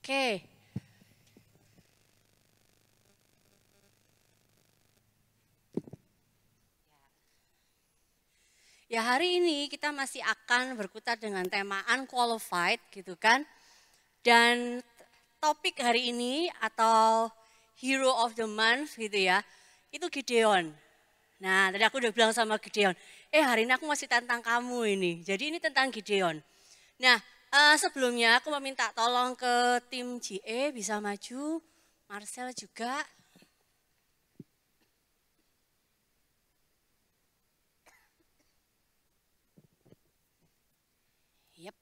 Oke. Ya hari ini kita masih akan berkutat dengan tema unqualified gitu kan. Dan topik hari ini atau hero of the month gitu ya, itu Gideon. Nah tadi aku udah bilang sama Gideon, hari ini aku masih tentang kamu ini. Jadi ini tentang Gideon. Nah sebelumnya aku meminta tolong ke tim GE bisa maju, Marcel juga. Yep.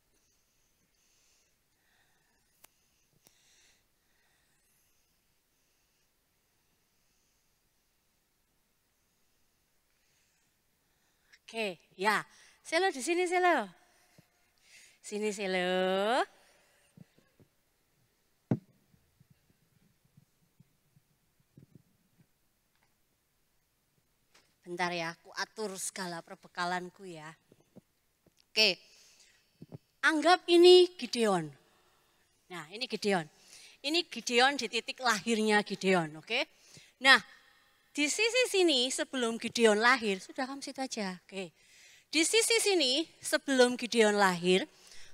Oke, ya. Selo di sini Selo. Sini Selo. Bentar ya, aku atur segala perbekalanku ya. Oke, anggap ini Gideon. Nah, ini Gideon. Ini Gideon di titik lahirnya Gideon, oke? Nah, di sisi sini sebelum Gideon lahir, sudah kamu situ aja, oke. Di sisi sini sebelum Gideon lahir,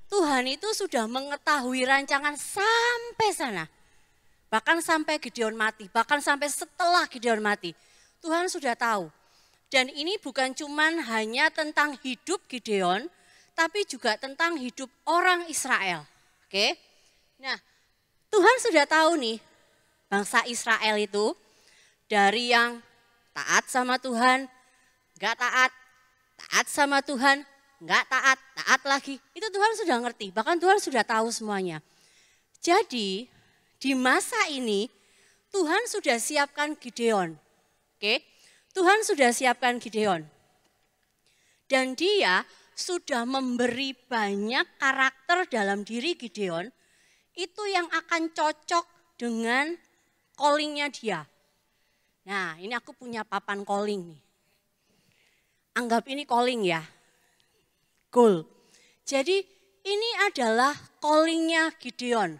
Tuhan itu sudah mengetahui rancangan sampai sana. Bahkan sampai Gideon mati, bahkan sampai setelah Gideon mati. Tuhan sudah tahu. Dan ini bukan cuman hanya tentang hidup Gideon, tapi juga tentang hidup orang Israel. Oke. Nah, Tuhan sudah tahu nih, bangsa Israel itu dari yang taat sama Tuhan, enggak taat, taat sama Tuhan, enggak taat, taat lagi. Itu Tuhan sudah ngerti, bahkan Tuhan sudah tahu semuanya. Jadi, di masa ini Tuhan sudah siapkan Gideon. Oke. Tuhan sudah siapkan Gideon. Dan dia sudah memberi banyak karakter dalam diri Gideon, itu yang akan cocok dengan callingnya dia. Nah ini aku punya papan calling nih. Anggap ini calling ya, goal. Jadi ini adalah callingnya Gideon.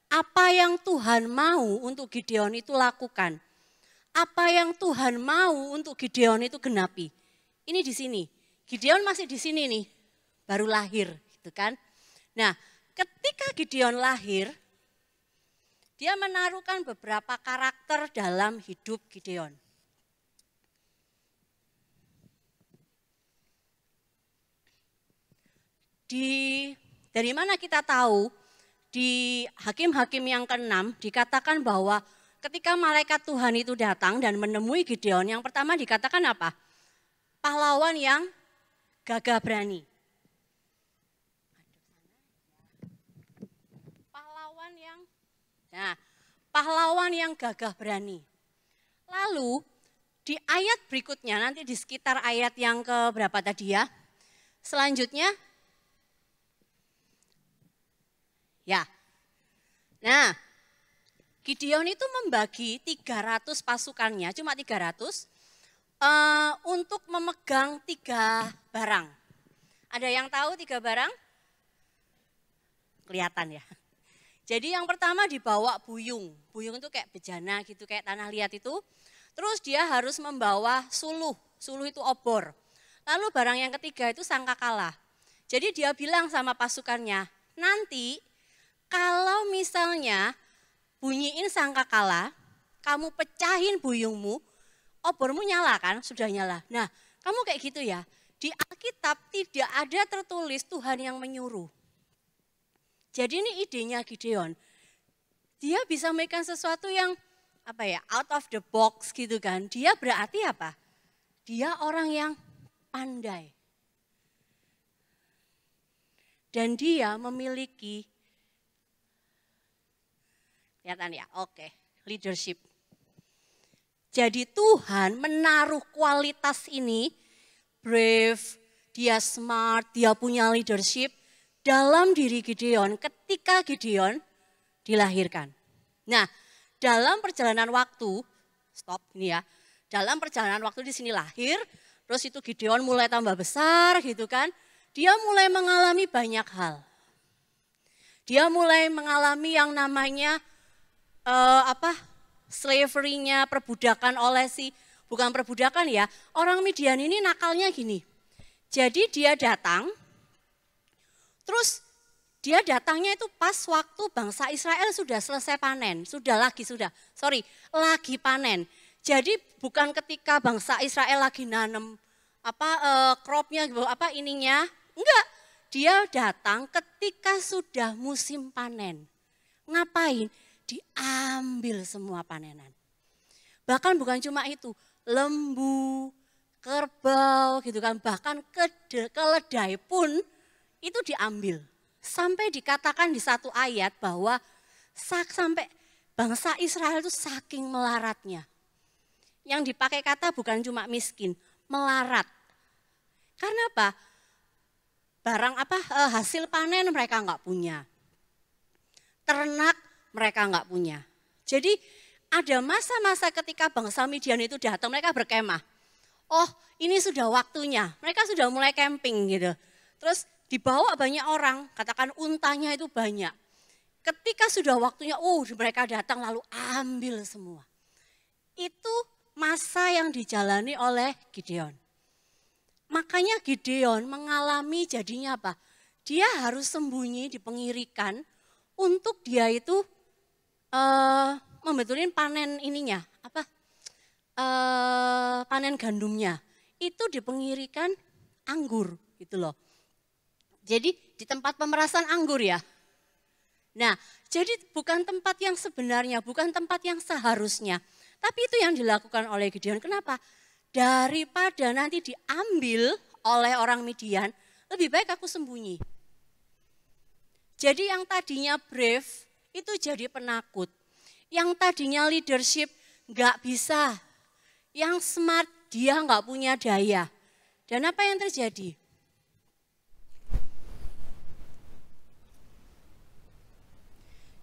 Apa yang Tuhan mau untuk Gideon itu lakukan. Apa yang Tuhan mau untuk Gideon itu genapi. Ini di sini. Gideon masih di sini nih. Baru lahir gitu kan. Nah, ketika Gideon lahir, dia menaruhkan beberapa karakter dalam hidup Gideon. Dari mana kita tahu di Hakim-Hakim yang ke-6 dikatakan bahwa ketika malaikat Tuhan itu datang dan menemui Gideon, yang pertama dikatakan apa? Pahlawan yang gagah berani. Pahlawan yang gagah berani. Lalu di ayat berikutnya, nanti di sekitar ayat yang ke berapa tadi ya? Selanjutnya, ya. Nah, Gideon itu membagi 300 pasukannya, cuma 300, untuk memegang 3 barang. Ada yang tahu 3 barang? Kelihatan ya. Jadi yang pertama dibawa buyung. Buyung itu kayak bejana gitu, kayak tanah liat itu. Terus dia harus membawa suluh. Suluh itu obor. Lalu barang yang ketiga itu sangkakala. Jadi dia bilang sama pasukannya, nanti kalau misalnya bunyiin sangkakala, kamu pecahin buyungmu, obormu nyala kan, sudah nyala. Nah, kamu kayak gitu ya. Di Alkitab tidak ada tertulis Tuhan yang menyuruh. Jadi ini idenya Gideon. Dia bisa membuat sesuatu yang out of the box gitu kan. Dia berarti apa? Dia orang yang pandai. Dan dia memiliki kelihatan ya, oke, leadership. Jadi Tuhan menaruh kualitas ini, brave, dia smart, dia punya leadership dalam diri Gideon ketika Gideon dilahirkan. Nah, dalam perjalanan waktu, dalam perjalanan waktu di sini lahir, terus itu Gideon mulai tambah besar gitu kan, dia mulai mengalami banyak hal. Dia mulai mengalami yang namanya slavery-nya, perbudakan oleh bukan perbudakan ya, orang Midian ini nakalnya gini. Jadi dia datang, terus dia datangnya itu pas waktu bangsa Israel sudah selesai panen, lagi panen. Jadi bukan ketika bangsa Israel lagi nanem cropnya, enggak. Dia datang ketika sudah musim panen. Ngapain? Diambil semua panenan. Bahkan bukan cuma itu, lembu, kerbau gitu kan, bahkan keledai pun itu diambil. Sampai dikatakan di satu ayat bahwa sampai bangsa Israel itu saking melaratnya. Yang dipakai kata bukan cuma miskin, melarat. Karena apa? Hasil panen mereka enggak punya. Ternak mereka enggak punya. Jadi ada masa-masa ketika bangsa Midian itu datang, mereka berkemah. Oh, ini sudah waktunya. Mereka sudah mulai camping gitu. Terus dibawa banyak orang, katakan untanya itu banyak. Ketika sudah waktunya, mereka datang lalu ambil semua. Itu masa yang dijalani oleh Gideon. Makanya Gideon mengalami jadinya apa? Dia harus sembunyi di pengirikan untuk dia itu membetulin panen ininya, panen gandumnya. Itu di pengirikan anggur gitu loh. Jadi di tempat pemerasan anggur ya. Nah, jadi bukan tempat yang sebenarnya, bukan tempat yang seharusnya. Tapi itu yang dilakukan oleh Gideon. Kenapa? Daripada nanti diambil oleh orang Midian, lebih baik aku sembunyi. Jadi yang tadinya brave itu jadi penakut. Yang tadinya leadership nggak bisa. Yang smart dia nggak punya daya. Dan apa yang terjadi?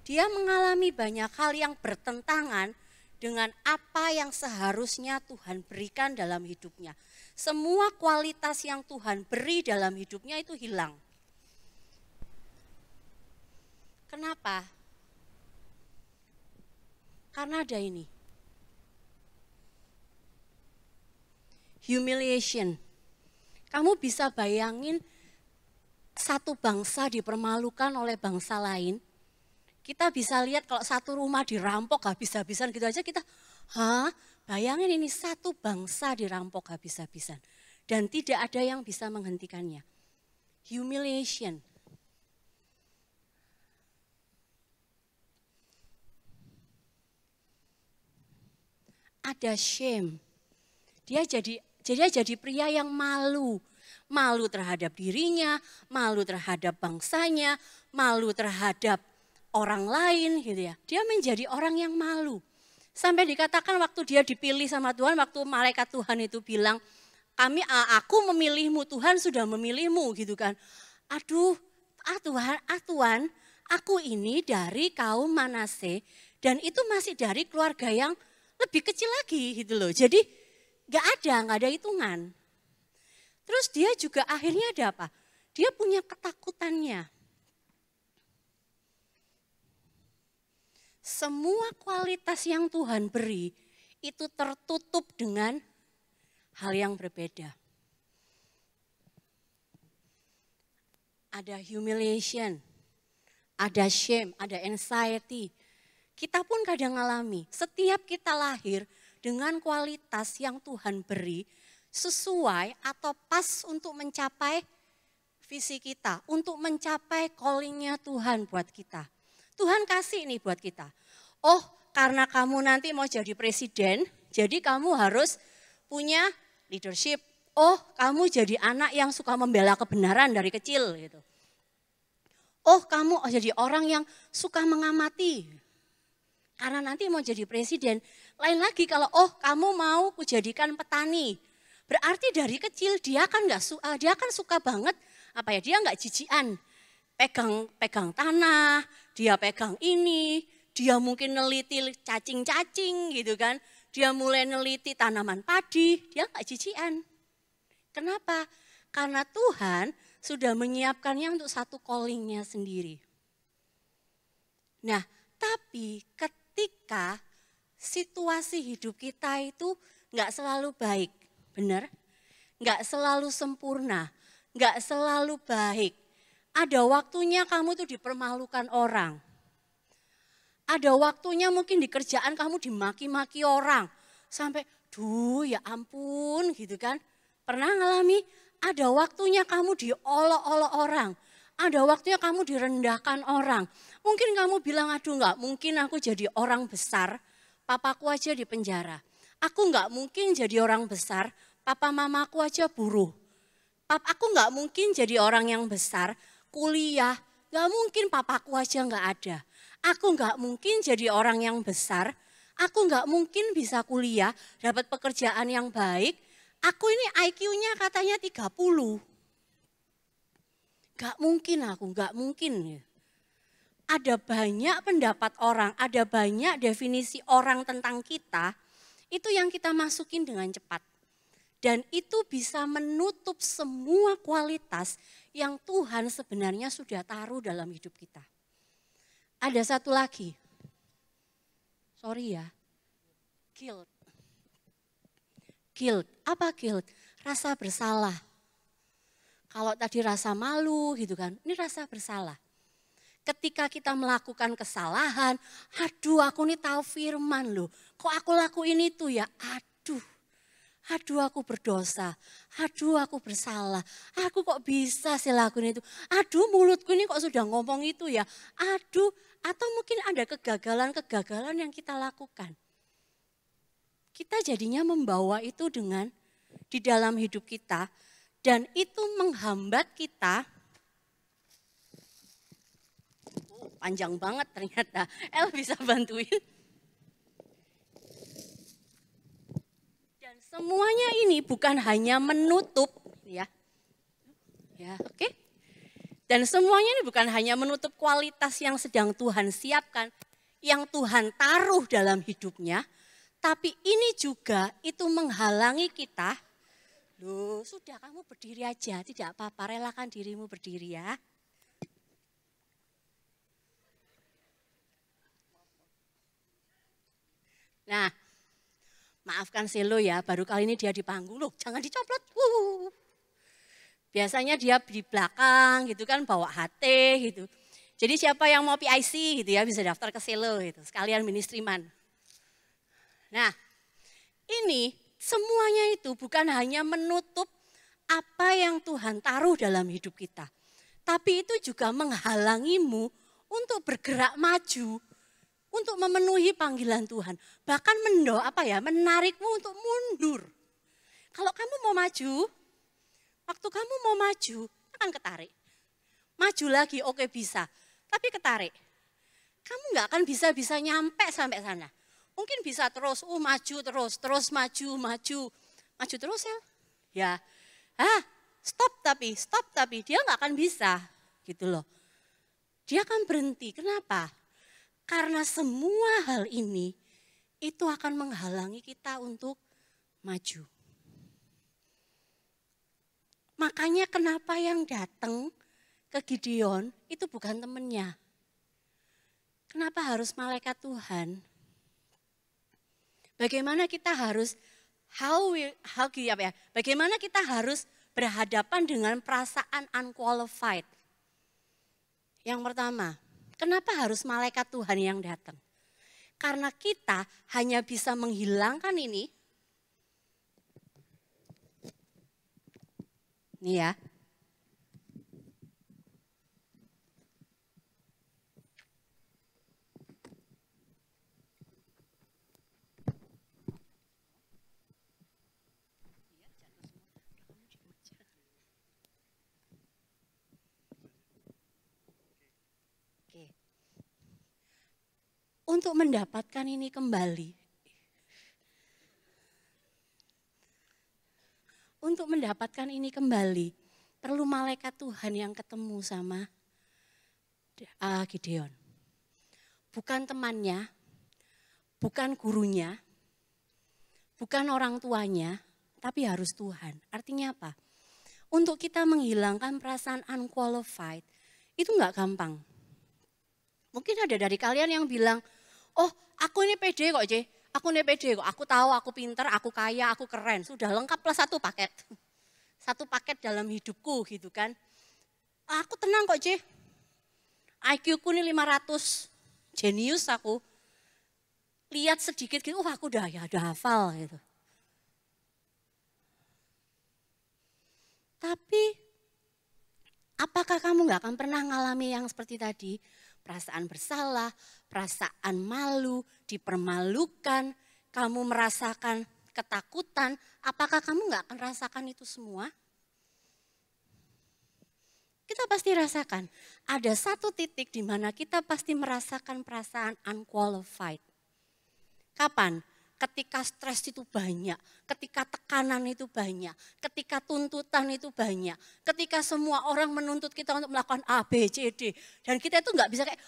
Dia mengalami banyak hal yang bertentangan dengan apa yang seharusnya Tuhan berikan dalam hidupnya. Semua kualitas yang Tuhan beri dalam hidupnya itu hilang. Kenapa? Karena ada ini. Humiliation. Kamu bisa bayangin satu bangsa dipermalukan oleh bangsa lain. Kita bisa lihat kalau satu rumah dirampok habis-habisan gitu aja kita, bayangin ini satu bangsa dirampok habis-habisan. Dan tidak ada yang bisa menghentikannya. Humiliation. Ada shame. Dia jadi pria yang malu. Malu terhadap dirinya, malu terhadap bangsanya, malu terhadap orang lain gitu ya. Dia menjadi orang yang malu. Sampai dikatakan waktu dia dipilih sama Tuhan, waktu malaikat Tuhan itu bilang, aku memilihmu, Tuhan sudah memilihmu gitu kan. Tuhan, aku ini dari kaum Manase dan itu masih dari keluarga yang lebih kecil lagi gitu loh. Jadi nggak ada hitungan. Terus dia juga akhirnya ada apa? Dia punya ketakutannya. Semua kualitas yang Tuhan beri itu tertutup dengan hal yang berbeda. Ada humiliation, ada shame, ada anxiety. Kita pun kadang alami, setiap kita lahir dengan kualitas yang Tuhan beri sesuai atau pas untuk mencapai visi kita, untuk mencapai callingnya Tuhan buat kita. Tuhan kasih nih buat kita. Oh, karena kamu nanti mau jadi presiden, jadi kamu harus punya leadership. Oh, kamu jadi anak yang suka membela kebenaran dari kecil gitu. Oh, kamu jadi orang yang suka mengamati. Karena nanti mau jadi presiden. Lain lagi kalau kamu mau kujadikan petani. Berarti dari kecil dia kan suka banget dia nggak jijian. Pegang tanah, dia pegang ini, dia mungkin neliti cacing-cacing gitu kan. Dia mulai neliti tanaman padi, dia nggak jijian. Kenapa? Karena Tuhan sudah menyiapkannya untuk satu callingnya sendiri. Nah, tapi ketika situasi hidup kita itu nggak selalu baik, benar? Nggak selalu sempurna, nggak selalu baik. Ada waktunya kamu tuh dipermalukan orang. Ada waktunya mungkin di kerjaan kamu dimaki-maki orang. Sampai, duh ya ampun gitu kan. Pernah ngalami? Ada waktunya kamu diolok-olok orang. Ada waktunya kamu direndahkan orang. Mungkin kamu bilang, aduh nggak mungkin aku jadi orang besar. Papaku aja di penjara. Aku nggak mungkin jadi orang besar. Papa mamaku aja buruh. Aku nggak mungkin jadi orang yang besar. Kuliah, nggak mungkin papaku aja nggak ada. Aku nggak mungkin jadi orang yang besar, aku nggak mungkin bisa kuliah, dapat pekerjaan yang baik. Aku ini IQ-nya katanya 30. Nggak mungkin aku, nggak mungkin. Ada banyak pendapat orang, ada banyak definisi orang tentang kita, itu yang kita masukin dengan cepat. Dan itu bisa menutup semua kualitas yang Tuhan sebenarnya sudah taruh dalam hidup kita. Ada satu lagi, sorry ya, guilt. Guilt, apa guilt? Rasa bersalah. Kalau tadi rasa malu gitu kan, ini rasa bersalah. Ketika kita melakukan kesalahan, aduh aku nih tahu firman loh, kok aku lakuin itu ya, aduh aku berdosa, aduh aku bersalah, aku kok bisa sih lakuin itu, aduh mulutku ini kok sudah ngomong itu ya, aduh, atau mungkin ada kegagalan-kegagalan yang kita lakukan. Kita jadinya membawa itu dengan di dalam hidup kita dan itu menghambat kita. Panjang banget ternyata, El bisa bantuin. Dan semuanya ini bukan hanya menutup, ya oke. Dan semuanya ini bukan hanya menutup kualitas yang sedang Tuhan siapkan, yang Tuhan taruh dalam hidupnya, tapi ini juga itu menghalangi kita. Loh, sudah kamu berdiri aja, tidak apa-apa, relakan dirimu berdiri ya. Nah, maafkan Selo ya, baru kali ini dia di panggung, loh jangan dicoplot. Biasanya dia di belakang gitu kan, bawa HT gitu. Jadi siapa yang mau PIC gitu ya, bisa daftar ke Selo gitu, sekalian ministriman. Nah, ini semuanya itu bukan hanya menutup apa yang Tuhan taruh dalam hidup kita. Tapi itu juga menghalangimu untuk bergerak maju, untuk memenuhi panggilan Tuhan. Bahkan menarikmu untuk mundur. Kalau kamu mau maju, waktu kamu mau maju, akan ketarik. Maju lagi, oke bisa, tapi ketarik. Kamu nggak akan bisa nyampe sampai sana. Mungkin bisa terus, maju terus maju terus ya. Stop tapi dia nggak akan bisa, gitu loh. Dia akan berhenti. Kenapa? Karena semua hal ini itu akan menghalangi kita untuk maju. Makanya kenapa yang datang ke Gideon itu bukan temennya. Kenapa harus malaikat Tuhan? Bagaimana kita harus bagaimana kita harus berhadapan dengan perasaan unqualified? Yang pertama, kenapa harus malaikat Tuhan yang datang? Karena kita hanya bisa menghilangkan ini. Nih ya. Untuk mendapatkan ini kembali. Untuk mendapatkan ini kembali, perlu malaikat Tuhan yang ketemu sama Gideon. Bukan temannya, bukan gurunya, bukan orang tuanya, tapi harus Tuhan. Artinya apa? Untuk kita menghilangkan perasaan unqualified, itu enggak gampang. Mungkin ada dari kalian yang bilang, oh aku ini pede kok C, aku ini pede kok, aku tahu aku pinter, aku kaya, aku keren. Sudah lengkap plus satu paket. Satu paket dalam hidupku gitu kan. Aku tenang kok C, IQ ku ini 500, jenius aku. Lihat sedikit gitu, aku udah hafal gitu. Tapi apakah kamu gak akan pernah ngalami yang seperti tadi? Perasaan bersalah, perasaan malu, dipermalukan, kamu merasakan ketakutan. Apakah kamu gak akan rasakan itu semua? Kita pasti rasakan. Ada satu titik di mana kita pasti merasakan perasaan unqualified. Kapan? Ketika stres itu banyak, ketika tekanan itu banyak, ketika tuntutan itu banyak, ketika semua orang menuntut kita untuk melakukan A, B, C, D. Dan kita itu nggak bisa kayak,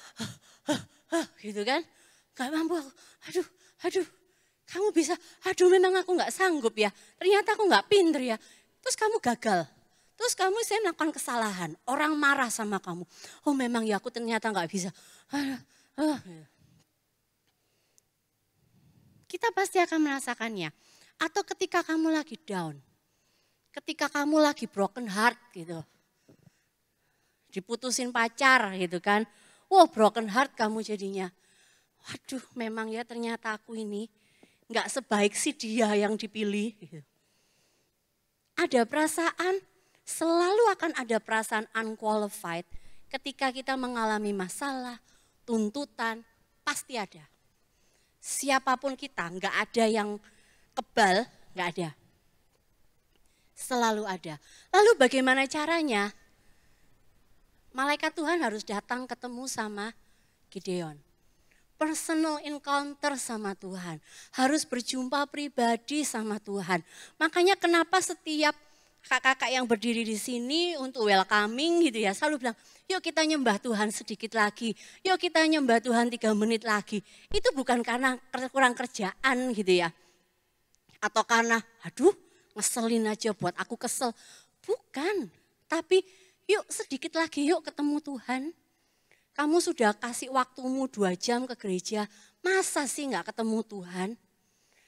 gitu kan. Nggak mampu, aduh, kamu bisa, memang aku nggak sanggup ya. Ternyata aku nggak pinter ya. Terus kamu gagal. Terus kamu saya melakukan kesalahan, orang marah sama kamu. Oh memang ya aku ternyata nggak bisa. Kita pasti akan merasakannya. Atau ketika kamu lagi down. Ketika kamu lagi broken heart gitu. Diputusin pacar gitu kan. Wah broken heart kamu jadinya. Waduh memang ya ternyata aku ini gak sebaik si dia yang dipilih. Gitu. Ada perasaan, selalu akan ada perasaan unqualified. Ketika kita mengalami masalah, tuntutan, pasti ada. Siapapun kita, nggak ada yang kebal, nggak ada. Selalu ada. Lalu bagaimana caranya? Malaikat Tuhan harus datang ketemu sama Gideon. Personal encounter sama Tuhan. Harus berjumpa pribadi sama Tuhan. Makanya kenapa setiap kakak-kakak yang berdiri di sini untuk welcoming gitu ya, selalu bilang, yuk kita nyembah Tuhan sedikit lagi, yuk kita nyembah Tuhan 3 menit lagi. Itu bukan karena kurang kerjaan gitu ya, atau karena ngeselin aja buat aku kesel. Bukan, tapi yuk sedikit lagi yuk ketemu Tuhan. Kamu sudah kasih waktumu 2 jam ke gereja, masa sih gak ketemu Tuhan?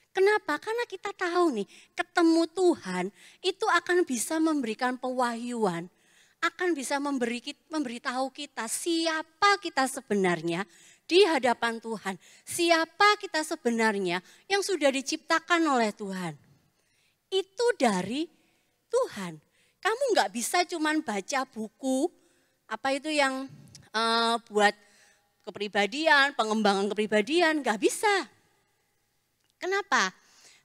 Kenapa? Karena kita tahu nih, ketemu Tuhan itu akan bisa memberikan pewahyuan, akan bisa memberitahu kita siapa kita sebenarnya di hadapan Tuhan. Siapa kita sebenarnya yang sudah diciptakan oleh Tuhan. Itu dari Tuhan. Kamu nggak bisa cuman baca buku, apa itu yang buat kepribadian, pengembangan kepribadian, nggak bisa. Kenapa?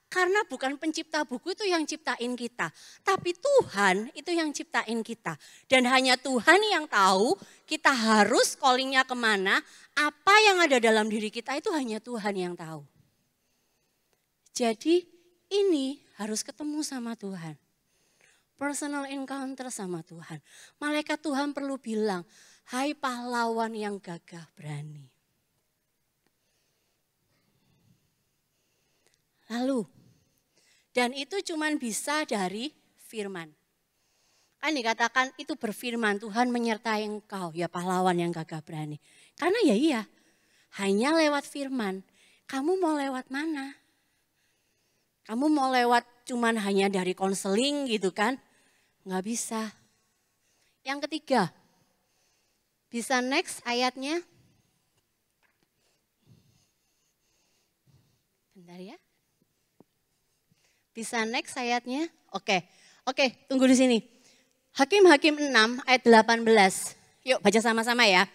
Karena bukan pencipta buku itu yang ciptain kita. Tapi Tuhan itu yang ciptain kita. Dan hanya Tuhan yang tahu kita harus callingnya kemana. Apa yang ada dalam diri kita itu hanya Tuhan yang tahu. Jadi ini harus ketemu sama Tuhan. Personal encounter sama Tuhan. Malaikat Tuhan perlu bilang, hai pahlawan yang gagah berani. Lalu, dan itu cuman bisa dari firman. Kan dikatakan itu berfirman, Tuhan menyertai engkau ya pahlawan yang gagah berani. Karena ya iya, hanya lewat firman. Kamu mau lewat mana? Kamu mau lewat cuman hanya dari konseling gitu kan? Nggak bisa. Yang ketiga, bisa next ayatnya. Bentar ya. Bisa next ayatnya? Oke, tunggu di sini. Hakim-Hakim 6 ayat 18. Yuk baca sama-sama ya.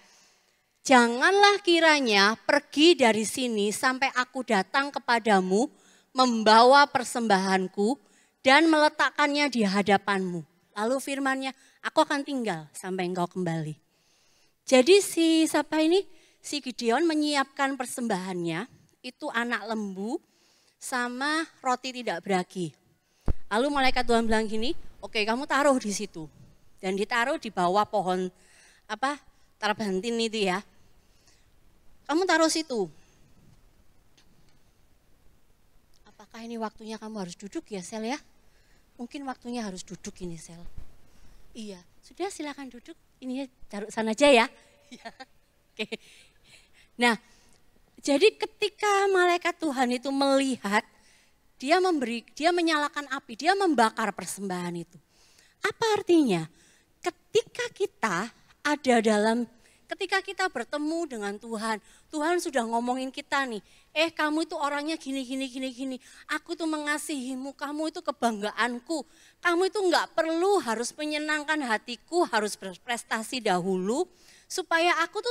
Janganlah kiranya pergi dari sini sampai aku datang kepadamu membawa persembahanku dan meletakkannya di hadapanmu. Lalu firmannya, aku akan tinggal sampai engkau kembali. Jadi si Gideon menyiapkan persembahannya, itu anak lembu sama roti tidak beragi. Lalu malaikat Tuhan bilang gini, oke kamu taruh di situ. Dan ditaruh di bawah pohon tarbantin itu ya. Kamu taruh situ. Apakah ini waktunya kamu harus duduk ya Sel ya? Mungkin waktunya harus duduk ini Sel. Iya, sudah silakan duduk. Ini taruh sana aja ya. Oke. Nah, jadi ketika malaikat Tuhan itu melihat, dia menyalakan api, dia membakar persembahan itu. Apa artinya? Ketika kita bertemu dengan Tuhan, Tuhan sudah ngomongin kita nih, kamu itu orangnya gini. Aku tuh mengasihimu, kamu itu kebanggaanku. Kamu itu enggak perlu harus menyenangkan hatiku, harus berprestasi dahulu. Supaya aku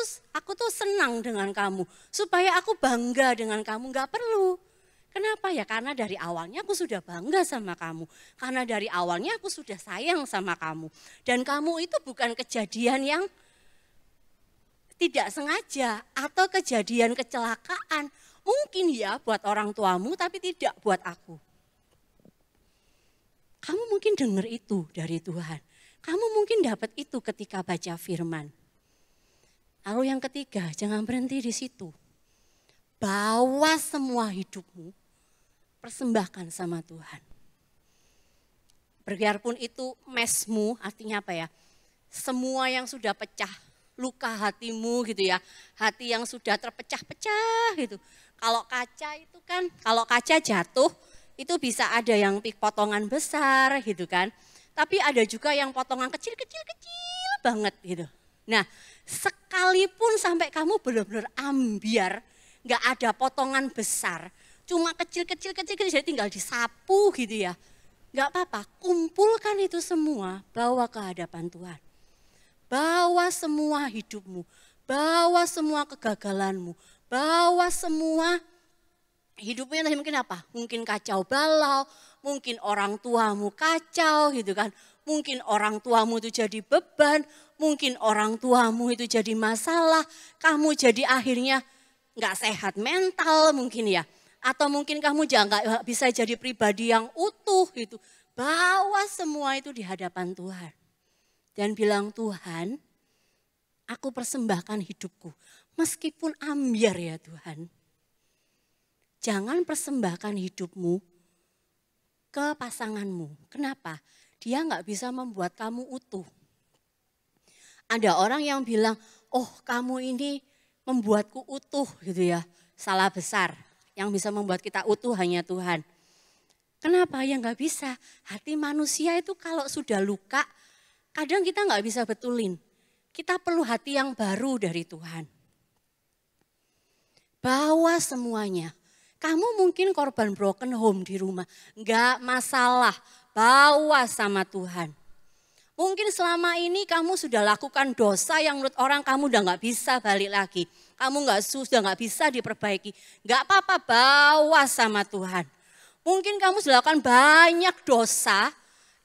tuh senang dengan kamu, supaya aku bangga dengan kamu, enggak perlu. Kenapa ya? Karena dari awalnya aku sudah bangga sama kamu. Karena dari awalnya aku sudah sayang sama kamu. Dan kamu itu bukan kejadian yang tidak sengaja atau kejadian kecelakaan. Mungkin ya buat orang tuamu tapi tidak buat aku. Kamu mungkin dengar itu dari Tuhan. Kamu mungkin dapat itu ketika baca firman. Lalu yang ketiga, jangan berhenti di situ. Bawa semua hidupmu, persembahkan sama Tuhan. Biarpun itu mesmu, artinya apa ya? Semua yang sudah pecah, luka hatimu gitu ya. Hati yang sudah terpecah-pecah gitu. Kalau kaca jatuh, itu bisa ada yang potongan besar gitu kan. Tapi ada juga yang potongan kecil banget gitu. Nah, sekalipun sampai kamu benar-benar ambiar, nggak ada potongan besar, cuma kecil, jadi tinggal disapu gitu ya. Nggak apa-apa, kumpulkan itu semua, bawa ke hadapan Tuhan. Bawa semua hidupmu, bawa semua kegagalanmu, bawa semua hidupmu yang tadi mungkin apa? Mungkin kacau balau, mungkin orang tuamu kacau gitu kan. Mungkin orang tuamu itu jadi beban, mungkin orang tuamu itu jadi masalah, kamu jadi akhirnya nggak sehat mental mungkin ya. Atau mungkin kamu nggak bisa jadi pribadi yang utuh gitu. Bawa semua itu di hadapan Tuhan. Dan bilang, Tuhan, aku persembahkan hidupku. Meskipun ambiar ya Tuhan. Jangan persembahkan hidupmu ke pasanganmu. Kenapa? Dia nggak bisa membuat kamu utuh. Ada orang yang bilang, oh kamu ini membuatku utuh gitu ya. Salah besar. Yang bisa membuat kita utuh hanya Tuhan. Kenapa? Ya nggak bisa. Hati manusia itu kalau sudah luka, kadang kita nggak bisa betulin. Kita perlu hati yang baru dari Tuhan. Bawa semuanya. Kamu mungkin korban broken home di rumah. Nggak masalah. Bawa sama Tuhan. Mungkin selama ini kamu sudah lakukan dosa yang menurut orang kamu udah nggak bisa balik lagi. Kamu sudah nggak bisa diperbaiki. Nggak apa-apa, bawa sama Tuhan. Mungkin kamu sudah lakukan banyak dosa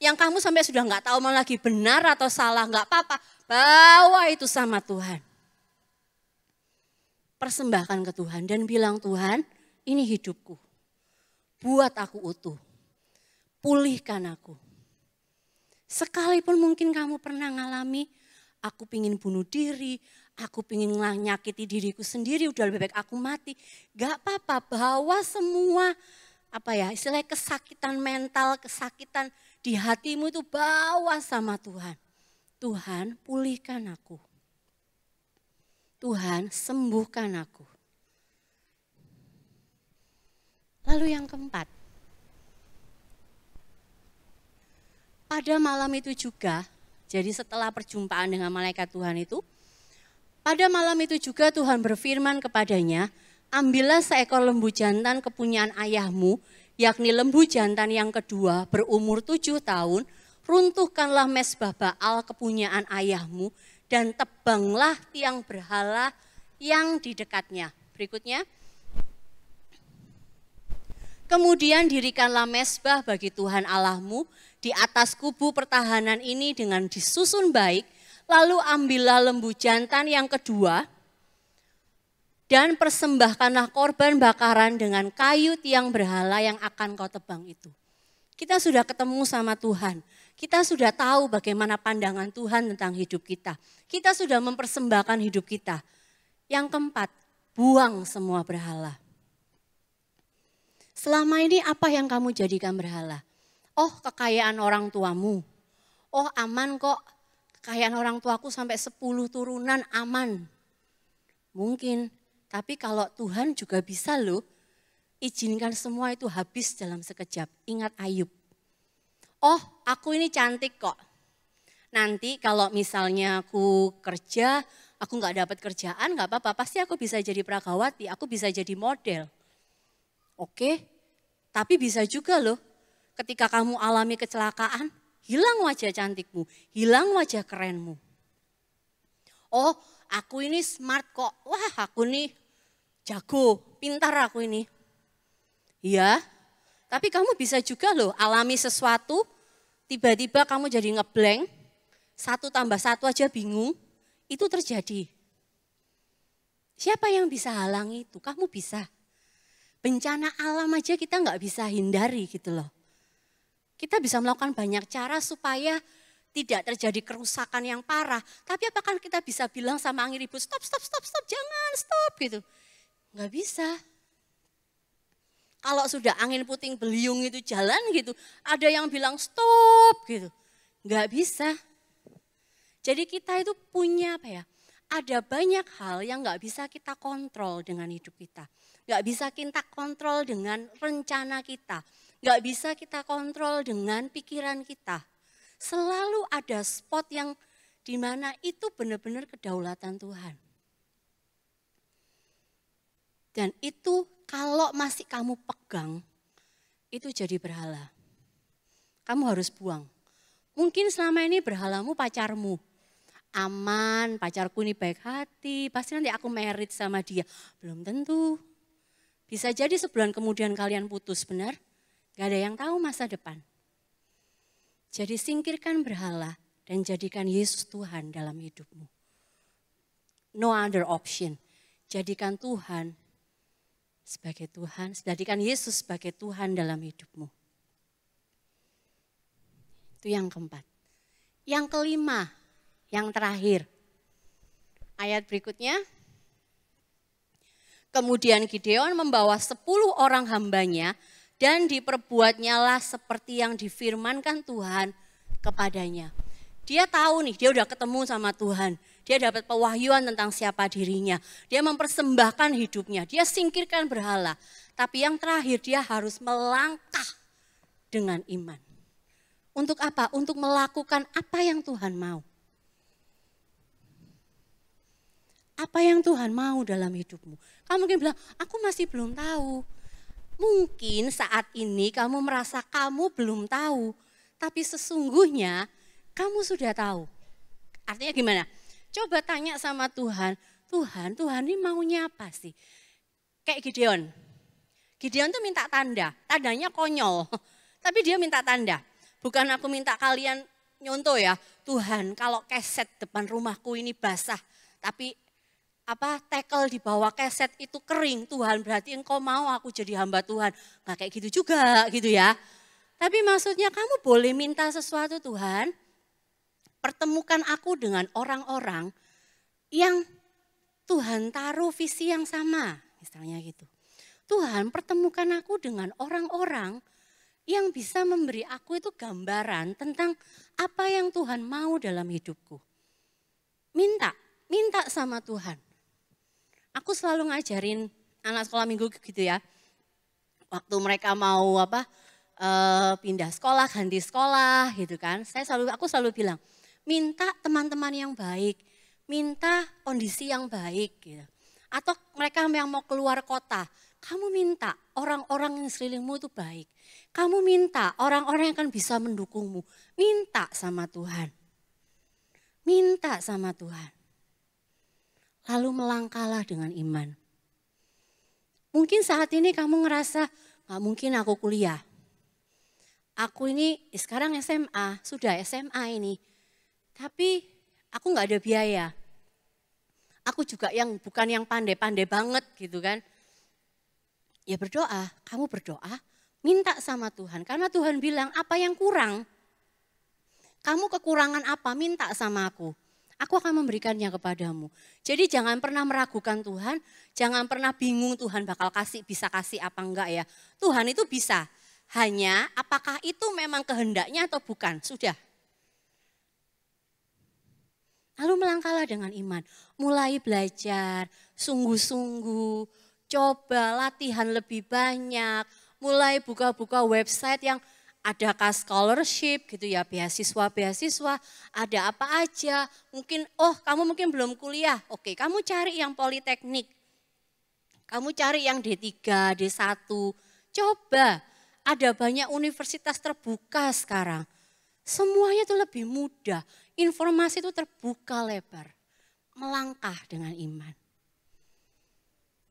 yang kamu sampai sudah nggak tahu malah lagi benar atau salah. Nggak apa-apa, bawa itu sama Tuhan. Persembahkan ke Tuhan dan bilang, Tuhan ini hidupku. Buat aku utuh. Pulihkan aku. Sekalipun mungkin kamu pernah ngalami, aku pingin bunuh diri, aku pingin nyakiti diriku sendiri, udah lebih baik aku mati. Gak apa-apa, bawa semua istilahnya kesakitan mental, kesakitan di hatimu itu bawa sama Tuhan. Tuhan pulihkan aku. Tuhan sembuhkan aku. Lalu yang keempat, pada malam itu juga, jadi setelah perjumpaan dengan malaikat Tuhan itu, pada malam itu juga Tuhan berfirman kepadanya, ambillah seekor lembu jantan kepunyaan ayahmu, yakni lembu jantan yang kedua berumur 7 tahun, runtuhkanlah mezbah Baal kepunyaan ayahmu, dan tebanglah tiang berhala yang di dekatnya. Berikutnya. Kemudian dirikanlah mezbah bagi Tuhan Allahmu di atas kubu pertahanan ini dengan disusun baik. Lalu ambillah lembu jantan yang kedua dan persembahkanlah korban bakaran dengan kayu tiang berhala yang akan kau tebang itu. Kita sudah ketemu sama Tuhan. Kita sudah tahu bagaimana pandangan Tuhan tentang hidup kita. Kita sudah mempersembahkan hidup kita. Yang keempat, buang semua berhala. Selama ini apa yang kamu jadikan berhala? Oh, kekayaan orang tuamu. Oh, aman kok. Kekayaan orang tuaku sampai 10 turunan aman. Mungkin Tapi kalau Tuhan juga bisa loh, izinkan semua itu habis dalam sekejap. Ingat Ayub. Oh, aku ini cantik kok. Nanti kalau misalnya aku kerja, aku nggak dapat kerjaan, nggak apa-apa. Pasti aku bisa jadi pragawati, aku bisa jadi model. Oke, tapi bisa juga loh, ketika kamu alami kecelakaan, hilang wajah cantikmu, hilang wajah kerenmu. Oh, aku ini smart kok. Wah, aku nih jago, pintar aku ini. Ya, tapi kamu bisa juga loh alami sesuatu, tiba-tiba kamu jadi ngeblank, 1 tambah 1 aja bingung, itu terjadi. Siapa yang bisa halangi itu? Kamu bisa. Bencana alam aja kita nggak bisa hindari gitu loh. Kita bisa melakukan banyak cara supaya tidak terjadi kerusakan yang parah. Tapi apakah kita bisa bilang sama angin ribut, stop, jangan, stop gitu. Nggak bisa. Kalau sudah angin puting beliung itu jalan gitu, ada yang bilang stop gitu. Nggak bisa. Jadi kita itu punya apa ya, ada banyak hal yang nggak bisa kita kontrol dengan hidup kita. Nggak bisa kita kontrol dengan rencana kita. Nggak bisa kita kontrol dengan pikiran kita. Selalu ada spot yang dimana itu benar-benar kedaulatan Tuhan. Dan itu kalau masih kamu pegang, itu jadi berhala. Kamu harus buang. Mungkin selama ini berhalamu pacarmu. Aman, pacarku ini baik hati, pasti nanti aku married sama dia. Belum tentu. Bisa jadi sebulan kemudian kalian putus, benar? Gak ada yang tahu masa depan. Jadi singkirkan berhala dan jadikan Yesus Tuhan dalam hidupmu. No other option. Jadikan Tuhan sebagai Tuhan, jadikan Yesus sebagai Tuhan dalam hidupmu. Itu yang keempat. Yang kelima, yang terakhir. Ayat berikutnya. Kemudian Gideon membawa 10 orang hambanya dan diperbuatnyalah seperti yang difirmankan Tuhan kepadanya. Dia tahu nih, dia udah ketemu sama Tuhan. Dia dapat pewahyuan tentang siapa dirinya. Dia mempersembahkan hidupnya, dia singkirkan berhala. Tapi yang terakhir dia harus melangkah dengan iman. Untuk apa? Untuk melakukan apa yang Tuhan mau. Apa yang Tuhan mau dalam hidupmu. Kamu mungkin bilang, aku masih belum tahu. Mungkin saat ini kamu merasa kamu belum tahu. Tapi sesungguhnya kamu sudah tahu. Artinya gimana? Coba tanya sama Tuhan. Tuhan ini maunya apa sih? Kayak Gideon. Gideon tuh minta tanda. Tandanya konyol. Tapi dia minta tanda. Bukan aku minta kalian nyontoh ya. Tuhan kalau keset depan rumahku ini basah. Tapi tekel di bawah keset itu kering, Tuhan berarti engkau mau aku jadi hamba Tuhan. Nggak kayak gitu juga gitu ya. Tapi maksudnya kamu boleh minta sesuatu Tuhan, pertemukan aku dengan orang-orang yang Tuhan taruh visi yang sama, misalnya gitu. Tuhan pertemukan aku dengan orang-orang yang bisa memberi aku itu gambaran tentang apa yang Tuhan mau dalam hidupku. Minta sama Tuhan. Aku selalu ngajarin anak sekolah minggu gitu ya. Waktu mereka mau pindah sekolah, ganti sekolah gitu kan. Aku selalu bilang, minta teman-teman yang baik, minta kondisi yang baik gitu. Atau mereka yang mau keluar kota, kamu minta orang-orang yang sekelilingmu itu baik. Kamu minta orang-orang yang akan bisa mendukungmu. Minta sama Tuhan. Minta sama Tuhan. Lalu melangkahlah dengan iman. Mungkin saat ini kamu ngerasa, gak mungkin aku kuliah. Aku ini sekarang SMA, sudah SMA ini. Tapi aku gak ada biaya. Aku juga bukan yang pandai-pandai banget gitu kan. Ya berdoa, kamu berdoa, minta sama Tuhan. Karena Tuhan bilang apa yang kurang, kamu kekurangan apa, minta sama aku. Aku akan memberikannya kepadamu. Jadi jangan pernah meragukan Tuhan, jangan pernah bingung Tuhan bakal bisa kasih apa enggak ya. Tuhan itu bisa, hanya apakah itu memang kehendaknya atau bukan, sudah. Lalu melangkahlah dengan iman. Mulai belajar, sungguh-sungguh, coba latihan lebih banyak. Mulai buka-buka website yang ada scholarship gitu ya, beasiswa-beasiswa, ada apa aja. Mungkin, kamu mungkin belum kuliah, oke kamu cari yang politeknik. Kamu cari yang D3, D1, coba. Ada banyak universitas terbuka sekarang. Semuanya itu lebih mudah, informasi itu terbuka lebar. Melangkah dengan iman.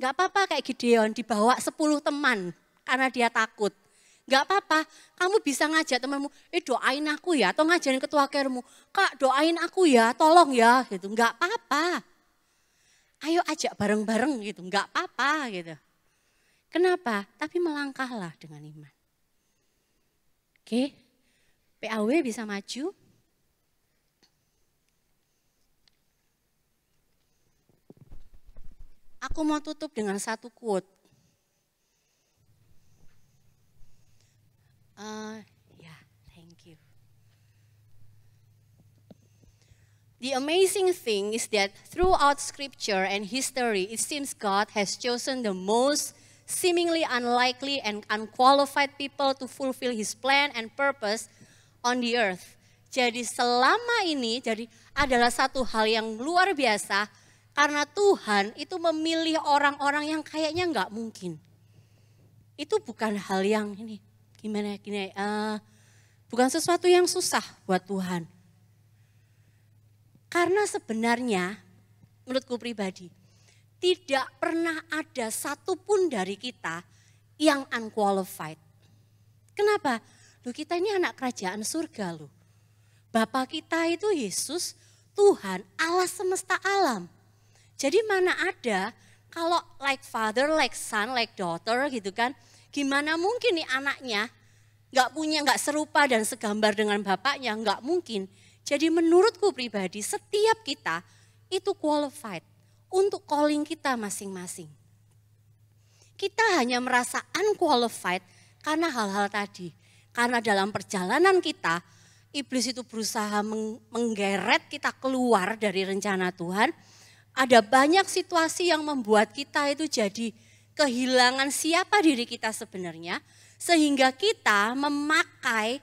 Gak apa-apa kayak Gideon dibawa 10 teman karena dia takut. Gak apa-apa, kamu bisa ngajak temanmu, doain aku ya, atau ngajarin ketua kermu, Kak doain aku ya, tolong ya, gitu. Gak apa-apa. Ayo ajak bareng-bareng gitu, gak apa-apa gitu. Kenapa? Tapi melangkahlah dengan iman. Oke, PAW bisa maju. Aku mau tutup dengan satu quote. Thank you. The amazing thing is that throughout scripture and history, it seems God has chosen the most seemingly unlikely and unqualified people to fulfill his plan and purpose on the earth. Jadi selama ini adalah satu hal yang luar biasa karena Tuhan itu memilih orang-orang yang kayaknya nggak mungkin. Itu bukan hal yang bukan sesuatu yang susah buat Tuhan. Karena sebenarnya menurutku pribadi, tidak pernah ada satupun dari kita yang unqualified. Kenapa? Kita ini anak kerajaan surga loh. Bapa kita itu Yesus, Tuhan, Allah semesta alam. Jadi mana ada kalau like father, like son, like daughter gitu kan. Gimana mungkin nih anaknya gak serupa dan segambar dengan bapaknya, gak mungkin. Jadi menurutku pribadi setiap kita itu qualified untuk calling kita masing-masing. Kita hanya merasa unqualified karena hal-hal tadi. Karena dalam perjalanan kita, iblis itu berusaha menggeret kita keluar dari rencana Tuhan. Ada banyak situasi yang membuat kita itu jadi kehilangan siapa diri kita sebenarnya. Sehingga kita memakai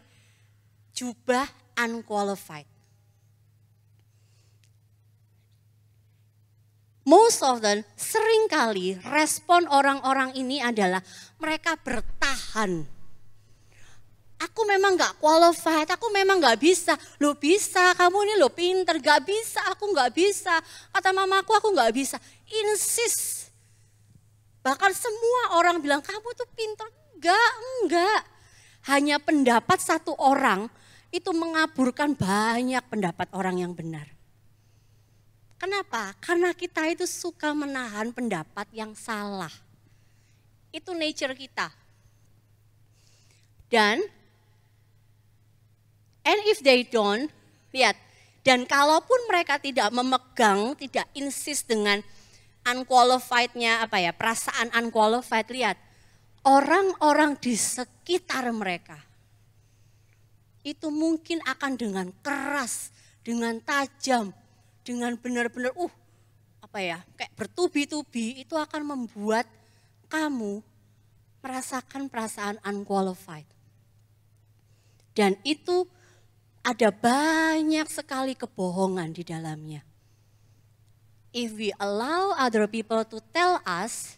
jubah unqualified. Most of them, seringkali respon orang-orang ini adalah mereka bertahan. Aku memang gak qualified, aku memang gak bisa. Lo bisa, kamu ini lo pinter, gak bisa, aku gak bisa. Kata mamaku aku gak bisa. Insist. Bahkan semua orang bilang kamu tuh pinter. Enggak. Hanya pendapat satu orang itu mengaburkan banyak pendapat orang yang benar. Kenapa? Karena kita itu suka menahan pendapat yang salah. Itu nature kita. And if they don't, lihat. Dan kalaupun mereka tidak memegang, tidak insist dengan unqualified-nya, perasaan unqualified, lihat. Orang-orang di sekitar mereka itu mungkin akan dengan keras, dengan tajam, dengan benar-benar kayak bertubi-tubi, itu akan membuat kamu merasakan perasaan unqualified. Dan itu ada banyak sekali kebohongan di dalamnya. If we allow other people to tell us,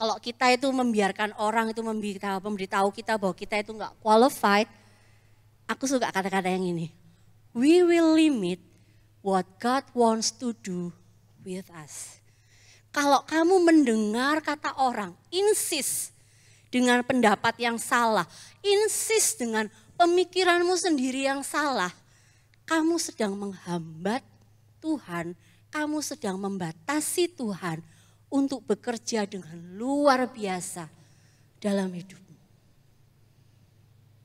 kalau kita itu membiarkan orang itu memberitahu kita bahwa kita itu enggak qualified, aku suka kata-kata yang ini. We will limit what God wants to do with us. Kalau kamu mendengar kata orang, insist dengan pendapat yang salah, insist dengan pemikiranmu sendiri yang salah, kamu sedang menghambat Tuhan, kamu sedang membatasi Tuhan untuk bekerja dengan luar biasa dalam hidupmu.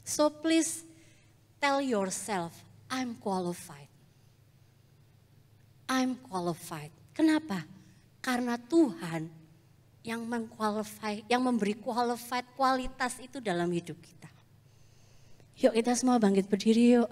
So please tell yourself, I'm qualified. I'm qualified. Kenapa? Karena Tuhan yang memberi qualified kualitas itu dalam hidup kita. Yuk kita semua bangkit berdiri yuk.